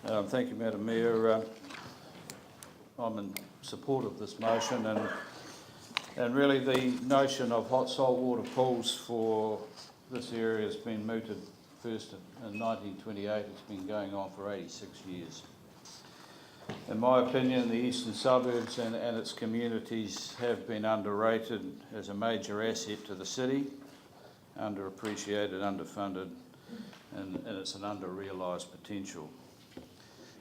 Thank you, Madam Mayor. I'm in support of this motion, and really the notion of hot salt water pools for this area has been mooted first in 1928. It's been going on for 86 years. In my opinion, the eastern suburbs and its communities have been underrated as a major asset to the city, underappreciated, underfunded, and it's an under-realised potential.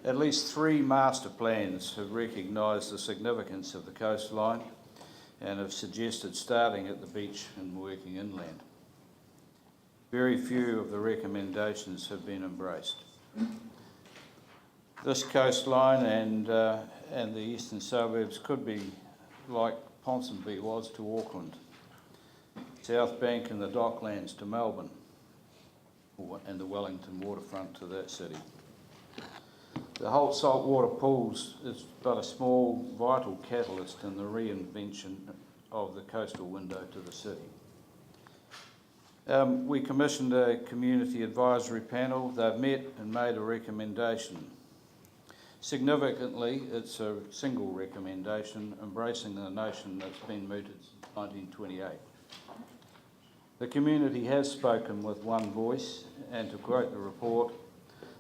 At least 3 master plans have recognised the significance of the coastline and have suggested starting at the beach and working inland. Very few of the recommendations have been embraced. This coastline and the eastern suburbs could be like Ponsonby was to Auckland, South Bank and the Docklands to Melbourne, and the Wellington waterfront to that city. The hot salt water pools is but a small, vital catalyst in the reinvention of the coastal window to the city. We commissioned a community advisory panel. They've met and made a recommendation. Significantly, it's a single recommendation embracing the notion that's been mooted since 1928. The community has spoken with one voice, and to quote the report,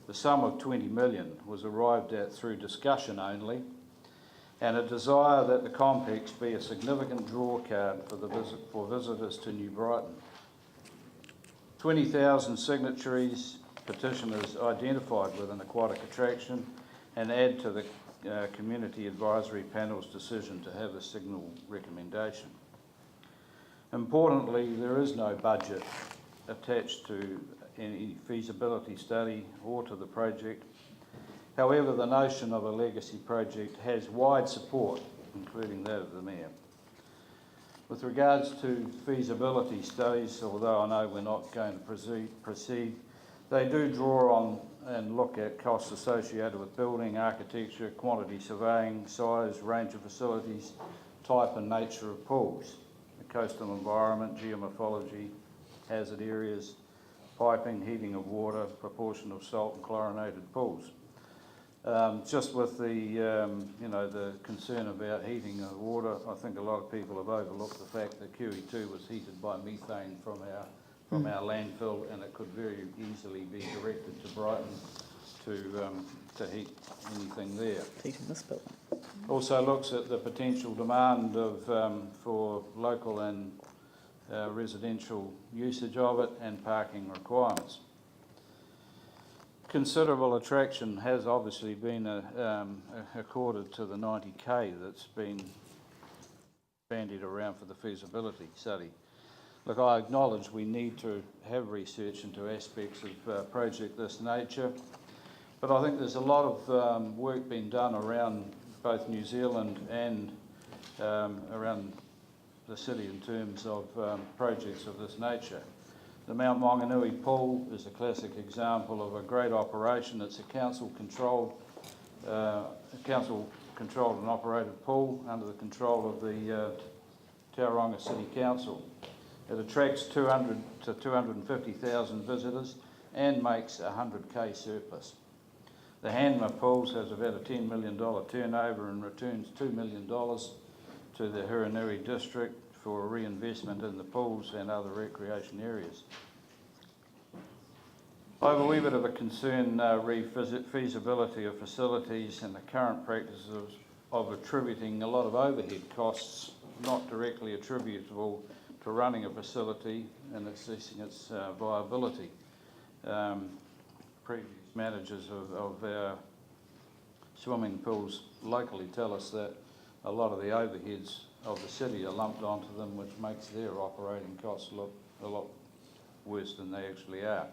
the sum of 20 million was arrived at through discussion only, and a desire that the complex be a significant draw card for visitors to New Brighton. 20,000 signatories, petitioners identified with an aquatic attraction, and add to the community advisory panel's decision to have a single recommendation. Importantly, there is no budget attached to any feasibility study or to the project. However, the notion of a legacy project has wide support, including that of the Mayor. With regards to feasibility studies, although I know we're not going to proceed, they do draw on and look at costs associated with building, architecture, quantity surveying, size, range of facilities, type and nature of pools, the coastal environment, geomorphology, hazard areas, piping, heating of water, proportion of salt and chlorinated pools. Just with the concern about heating of water, I think a lot of people have overlooked the fact that QE2 was heated by methane from our landfill, and it could very easily be directed to Brighton to heat anything there. Heating this building. Also looks at the potential demand for local and residential usage of it and parking requirements. Considerable attraction has obviously been accorded to the 90k that's been bandied around for the feasibility study. Look, I acknowledge we need to have research into aspects of a project this nature, but I think there's a lot of work being done around both New Zealand and around the city in terms of projects of this nature. The Mount Maunganui pool is a classic example of a great operation. It's a council-controlled and operated pool under the control of the Tauranga City Council. It attracts 200 to 250,000 visitors and makes a 100k surplus. The Hanmer pools has about a $10 million turnover and returns $2 million to the Huranui district for reinvestment in the pools and other recreation areas. I have a wee bit of a concern feasibility of facilities and the current practices of attributing a lot of overhead costs not directly attributable to running a facility and assessing its viability. Previous managers of our swimming pools locally tell us that a lot of the overheads of the city are lumped onto them, which makes their operating costs look a lot worse than they actually are.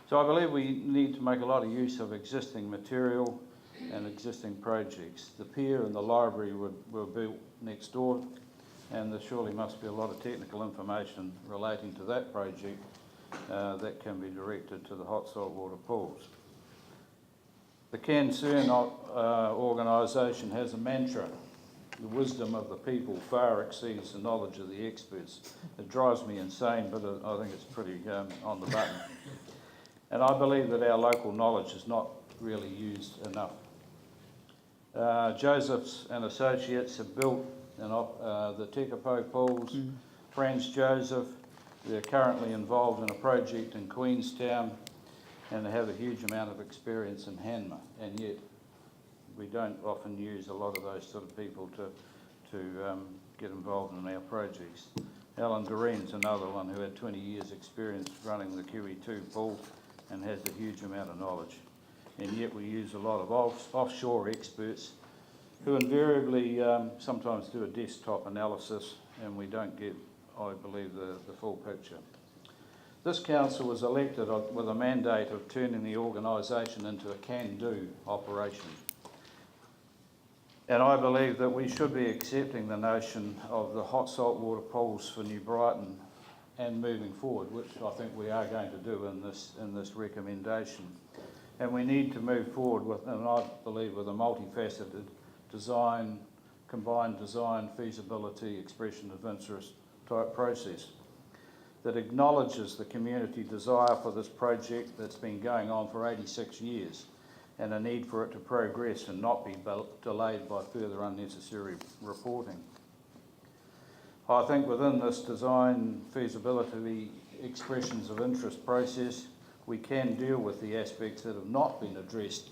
So I believe we need to make a lot of use of existing material and existing projects. The pier and the library were built next door, and there surely must be a lot of technical information relating to that project that can be directed to the hot salt water pools. The CanCern organisation has a mantra: the wisdom of the people far exceeds the knowledge of the experts. It drives me insane, but I think it's pretty on the button. And I believe that our local knowledge is not really used enough. Joseph's and Associates have built the Tekapo pools. Franz Joseph, they're currently involved in a project in Queenstown, and they have a huge amount of experience in Hanma, and yet we don't often use a lot of those sort of people to get involved in our projects. Alan Doreen's another one who had 20 years experience running the QE2 pool and has a huge amount of knowledge. And yet we use a lot of offshore experts who invariably sometimes do a desktop analysis, and we don't get, I believe, the full picture. This council was elected with a mandate of turning the organisation into a can-do operation. And I believe that we should be accepting the notion of the hot salt water pools for New Brighton and moving forward, which I think we are going to do in this recommendation. And we need to move forward with, and I believe, with a multifaceted design, combined design, feasibility, expression of interest type process that acknowledges the community desire for this project that's been going on for 86 years and a need for it to progress and not be delayed by further unnecessary reporting. I think within this design feasibility expressions of interest process, we can deal with the aspects that have not been addressed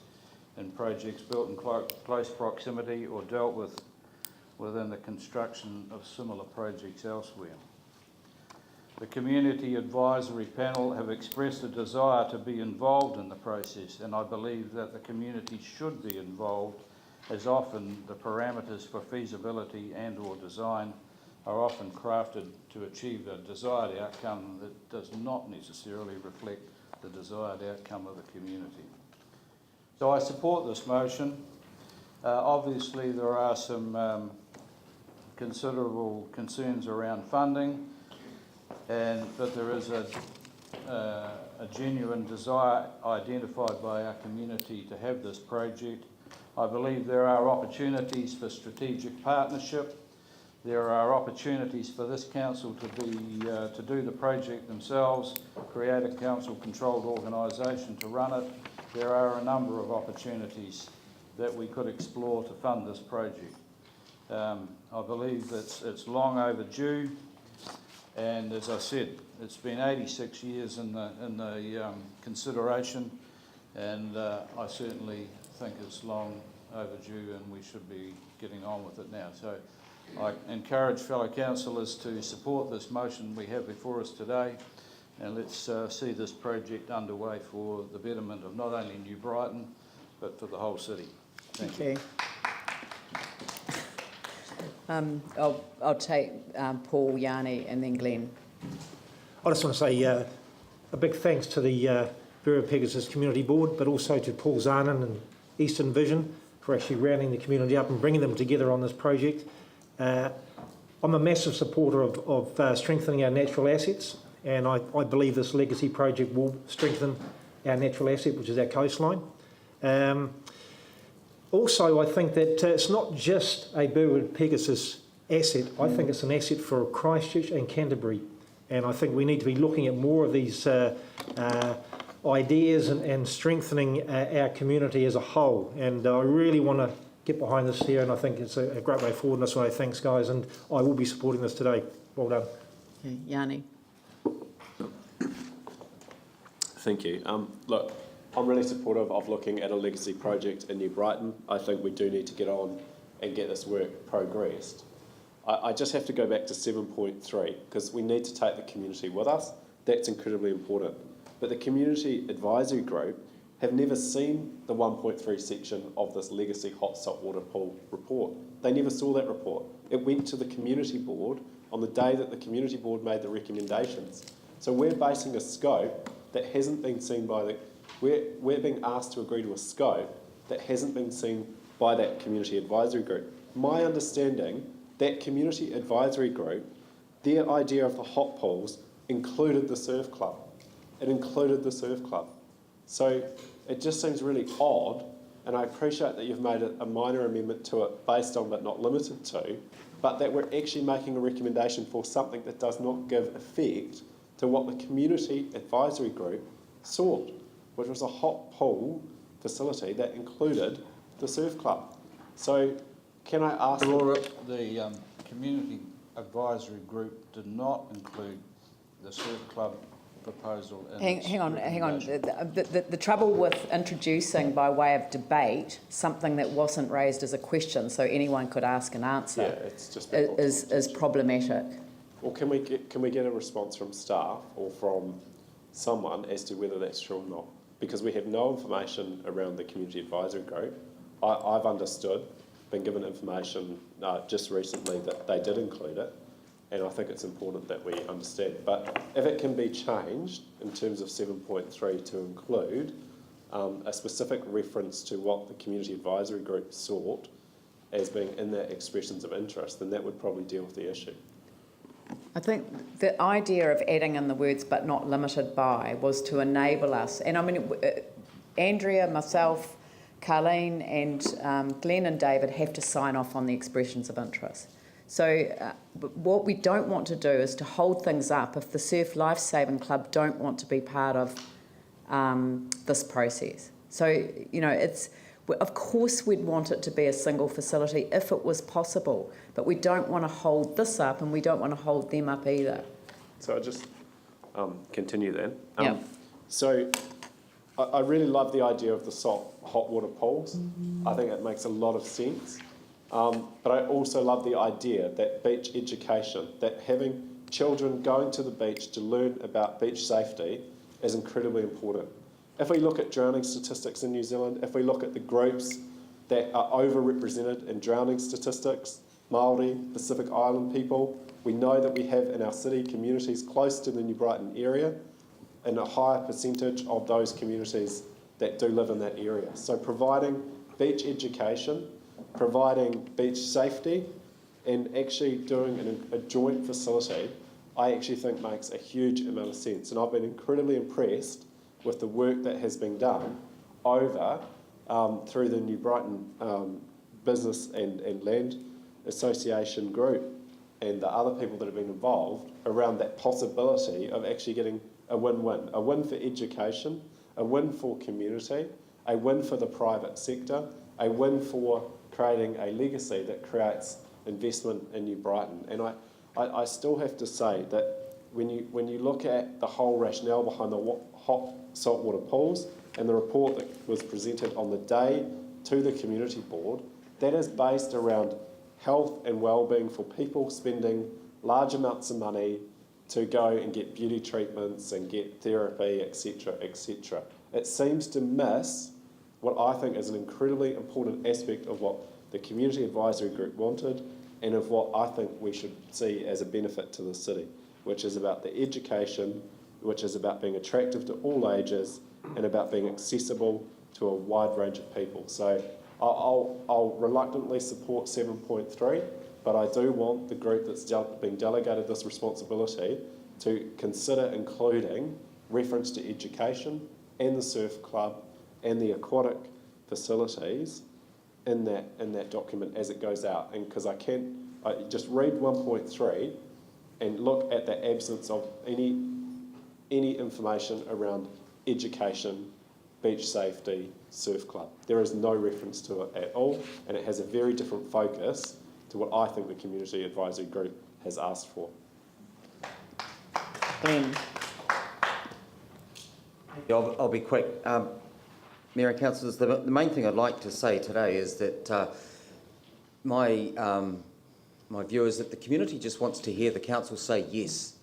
in projects built in close proximity or dealt with within the construction of similar projects elsewhere. The Community Advisory Panel have expressed a desire to be involved in the process, and I believe that the community should be involved, as often the parameters for feasibility and or design are often crafted to achieve a desired outcome that does not necessarily reflect the desired outcome of the community. So I support this motion. Obviously there are some considerable concerns around funding, but there is a genuine desire identified by our community to have this project. I believe there are opportunities for strategic partnership. There are opportunities for this council to do the project themselves, create a council-controlled organisation to run it. There are a number of opportunities that we could explore to fund this project. I believe that it's long overdue, and as I said, it's been 86 years in the consideration, and I certainly think it's long overdue, and we should be getting on with it now. So I encourage fellow councillors to support this motion we have before us today, and let's see this project underway for the betterment of not only New Brighton but for the whole city. Thank you. I'll take Paul, Yanni and then Glenn. I just want to say a big thanks to the Burwood Pegasus Community Board, but also to Paul Zarnan and Eastern Vision for actually rounding the community up and bringing them together on this project. I'm a massive supporter of strengthening our natural assets, and I believe this legacy project will strengthen our natural asset, which is our coastline. Also, I think that it's not just a Burwood Pegasus asset. I think it's an asset for Christchurch and Canterbury, and I think we need to be looking at more of these ideas and strengthening our community as a whole. And I really want to get behind this here, and I think it's a great way forward. And that's why thanks, guys, and I will be supporting this today. Well done. Okay, Yanni. Thank you. Look, I'm really supportive of looking at a legacy project in New Brighton. I think we do need to get on and get this work progressed. I just have to go back to 7.3 because we need to take the community with us. That's incredibly important. But the Community Advisory Group have never seen the 1.3 section of this legacy hot saltwater pool report. They never saw that report. It went to the Community Board on the day that the Community Board made the recommendations. So we're basing a scope that hasn't been seen by the... We're being asked to agree to a scope that hasn't been seen by that Community Advisory Group. My understanding, that Community Advisory Group, their idea of the hot pools included the surf club. It included the surf club. So it just seems really odd, and I appreciate that you've made a minor amendment to it based on but not limited to, but that we're actually making a recommendation for something that does not give effect to what the Community Advisory Group sought, which was a hot pool facility that included the surf club. So can I ask... The community advisory group did not include the surf club proposal in its Hang on. recommendation. The trouble with introducing by way of debate something that wasn't raised as a question, so anyone could ask and answer, it's just is problematic. Well, can we get a response from staff or from someone as to whether that's true or not? Because we have no information around the community advisory group. I've understood, been given information just recently that they did include it, and I think it's important that we understand. But if it can be changed in terms of 7.3 to include a specific reference to what the community advisory group sought as being in their expressions of interest, then that would probably deal with the issue. I think the idea of adding in the words "but not limited by" was to enable us, and I mean, Andrea, myself, Carleen and Glenn and David have to sign off on the expressions of interest. So what we don't want to do is to hold things up if the Surf Lifesaving Club don't want to be part of this process. So, you know, of course we'd want it to be a single facility if it was possible, but we don't want to hold this up and we don't want to hold them up either. So I'll just continue then. Yeah. So I really love the idea of the hot water pools. I think it makes a lot of sense. But I also love the idea that beach education, that having children going to the beach to learn about beach safety is incredibly important. If we look at drowning statistics in New Zealand, if we look at the groups that are overrepresented in drowning statistics, Māori, Pacific Island people, we know that we have in our city communities close to the New Brighton area and a higher percentage of those communities that do live in that area. So providing beach education, providing beach safety, and actually doing a joint facility, I actually think makes a huge amount of sense. And I've been incredibly impressed with the work that has been done over through the New Brighton Business and Land Association group and the other people that have been involved around that possibility of actually getting a win-win. A win for education, a win for community, a win for the private sector, a win for creating a legacy that creates investment in New Brighton. And I still have to say that when you look at the whole rationale behind the hot saltwater pools and the report that was presented on the day to the community board, that is based around health and well-being for people spending large amounts of money to go and get beauty treatments and get therapy, etc., etc. It seems to miss what I think is an incredibly important aspect of what the community advisory group wanted and of what I think we should see as a benefit to the city, which is about the education, which is about being attractive to all ages and about being accessible to a wide range of people. So I'll reluctantly support 7.3, but I do want the group that's being delegated this responsibility to consider including reference to education and the surf club and the aquatic facilities in that document as it goes out. And because I just read 1.3 and look at the absence of any information around education, beach safety, surf club. There is no reference to it at all, and it has a very different focus to what I think the community advisory group has asked for. Glenn. Yeah, I'll be quick. Mayor and councillors, the main thing I'd like to say today is that my view is that the community just wants to hear the council say yes.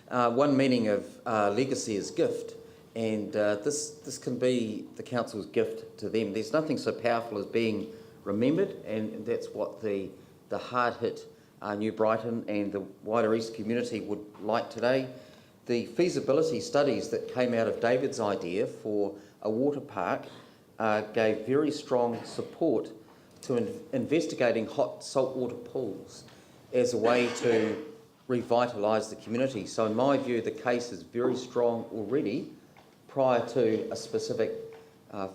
One meaning of legacy is gift, and this can be the council's gift to them. There's nothing so powerful as being remembered, and that's what the hard-hit New Brighton and the wider East community would like today. The feasibility studies that came out of David's idea for a water park gave very strong support to investigating hot saltwater pools as a way to revitalise the community. So in my view, the case is very strong already prior to a specific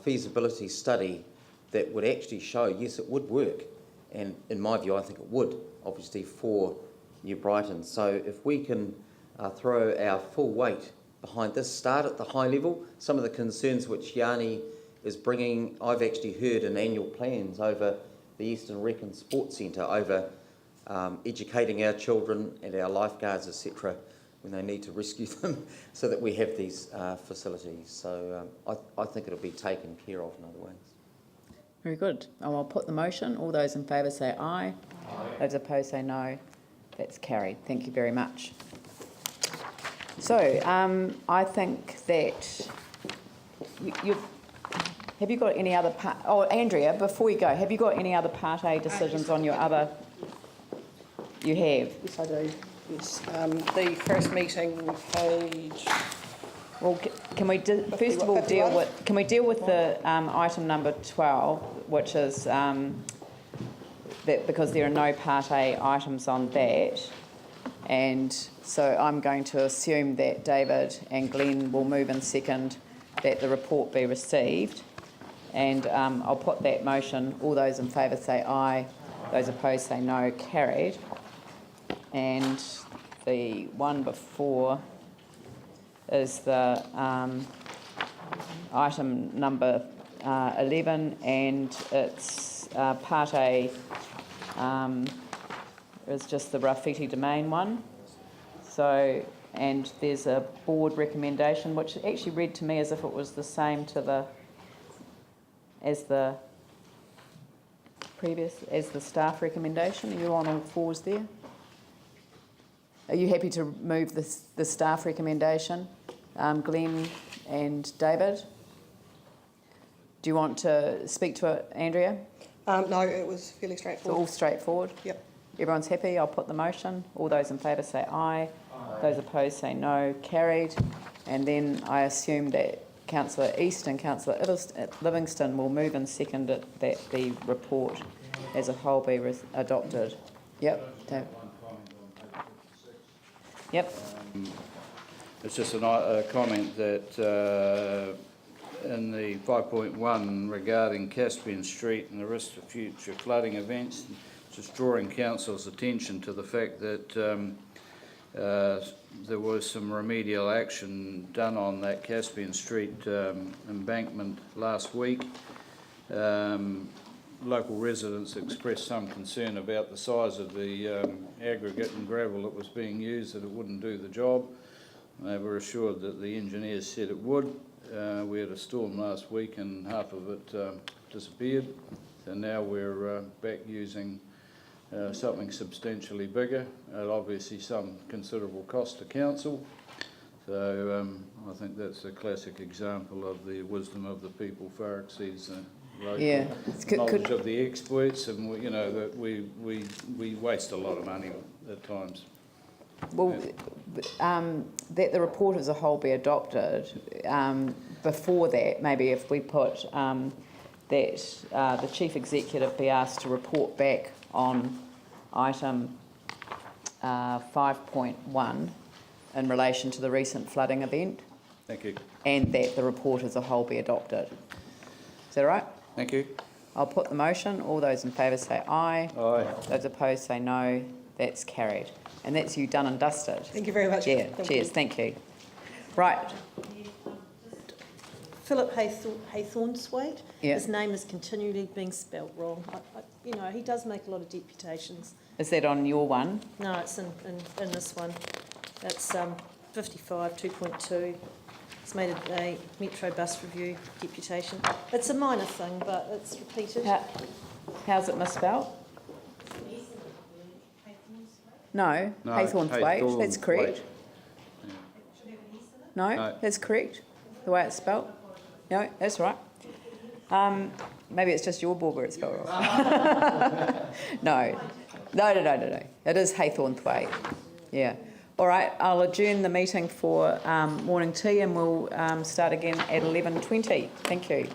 feasibility study that would actually show, yes, it would work. And in my view, I think it would, obviously, for New Brighton. So if we can throw our full weight behind this, start at the high level, some of the concerns which Yanni is bringing, I've actually heard in annual plans over the Eastern Wrekin Sports Centre, over educating our children and our lifeguards, etc., when they need to rescue them, so that we have these facilities. So I think it'll be taken care of in other ways. Very good. I'll put the motion. All those in favour say aye. Those opposed say no. That's carried. Thank you very much. So I think that have you got any other part? Oh, Andrea, before you go, have you got any other Part A decisions on your other? You have. Yes, I do. Yes. The first meeting page. Well, can we first of all deal with? Can we deal with the item number 12, which is that because there are no Part A items on that, and so I'm going to assume that David and Glenn will move in second that the report be received, and I'll put that motion. All those in favour say aye. Those opposed say no. Carried. And the one before is the item number 11, and it's Part A is just the Rafiti domain one. So, and there's a board recommendation, which actually read to me as if it was the same to as the staff recommendation. Are you on all fours there? Are you happy to move the staff recommendation, Glenn and David? Do you want to speak to it, Andrea? No, it was fairly It's straightforward. all straightforward? Yep. Everyone's happy? I'll put the motion. All those in favour say aye. Those opposed say no. Carried. And then I assume that Councillor East and Councillor Livingston will move and second it, that the report as a whole be adopted. Yep. Dave. Yep. It's just a comment that in the 5.1 regarding Caspian Street and the risk of future flooding events, just drawing council's attention to the fact that there was some remedial action done on that Caspian Street embankment last week. Local residents expressed some concern about the size of the aggregate and gravel that was being used, that it wouldn't do the job. They were assured that the engineers said it would. We had a storm last week and half of it disappeared. So now we're back using something substantially bigger, at obviously some considerable cost to council. So I think that's a classic example of the wisdom of the people far exceeds the local knowledge of the experts, and that we waste a lot of money at times. Well, that the report as a whole be adopted. Before that, maybe if we put that the Chief Executive be asked to report back on item 5.1 in relation to the recent flooding event. Thank you. And that the report as a whole be adopted. Is that right? Thank you. I'll put the motion. All those in favour say aye. Aye. Those opposed say no. That's carried. And that's you done and dusted. Thank you very much. Yeah, cheers. You. Thank you. Right. Philip Haythornthwaite. Yeah. His name is continually being spelt wrong. He does make a lot of deputations. Is that on your one? No, it's in this one. It's 55 2.2. It's made a Metro Bus Review deputation. It's a minor thing, but it's repeated. How's it misspelled? No, Haythornthwaite. That's correct. No, that's correct. The way it's spelled. No, that's right. Maybe it's just your board where it's spelled wrong. No. It is Haythornthwaite. Yeah. All right, I'll adjourn the meeting for morning tea, and we'll start again at 11:20. Thank you.